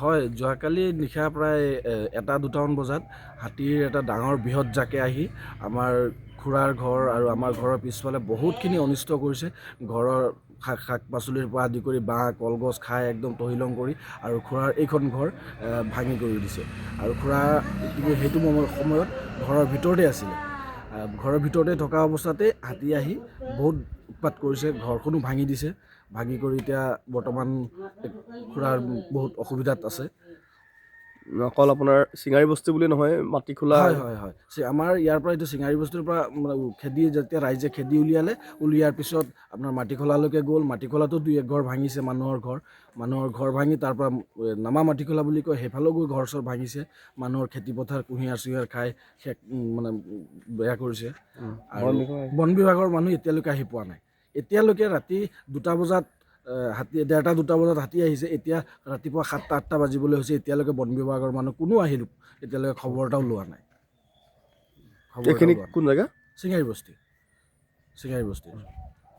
হয়, যোৱাকালি নিশা প্ৰায় 1-2টামান বজাত হাতীৰ এটা ডাঙৰ বৃহৎ জাকে আহি আমাৰ খুৰাৰ ঘৰ আৰু আমাৰ ঘৰৰ পিছফালে বহুতখিনি অনিষ্ট কৰিছে। ঘৰৰ শাক পাচলিৰ পৰা আদি কৰি বাঁহ কলগছ খাই একদম তহিলং কৰি আৰু খুৰাৰ এইখন ঘৰ ভাঙি কৰি দিছে। আৰু খুৰা সেইটো সময়ত ঘৰৰ ভিতৰতে আছিলে। ঘৰৰ ভিতৰতে থকা অৱস্থাতে হাতী আহি বহুত উৎপাত কৰিছে, ঘৰখনো ভাঙি দিছে। ভাঙি কৰি এতিয়া বৰ্তমান খুৰাৰ বহুত অসুবিধাত আছে। অকল আপোনাৰ চিঙাৰী বস্তি বুলি নহয়, মাটি খোলা হয়। আমাৰ ইয়াৰ পৰা এইটো চিঙাৰী বস্তিৰ পৰা খেদি যেতিয়া ৰাইজে খেদি উলিয়াৰ পিছত আপোনাৰ মাটিখোলালৈকে গ'ল। মাটিখোলাতো 2-1 ঘৰ ভাঙিছে, মানুহৰ ঘৰ ভাঙি তাৰ পৰা নামা মাটিখোলা বুলি কয়, সেইফালেও গৈ ঘৰ চৰ ভাঙিছে। মানুহৰ খেতি পথাৰ কুঁহিয়াৰ খাই বেয়া কৰিছে। আৰু বন বিভাগৰ মানুহ এতিয়ালৈকে আহি পোৱা নাই। এতিয়ালৈকে ৰাতি 2টা বজাত হাতী 1:30-2টা বজাত হাতী আহিছে। এতিয়া ৰাতিপুৱা 7টা-8টা বাজিবলৈ হৈছে, এতিয়ালৈকে বন বিভাগৰ মানুহ কোনো আহিল এতিয়ালৈকে খবৰ এটাও লোৱা নাই। এইখিনি কোন জেগা? চিঙাৰী বস্তি।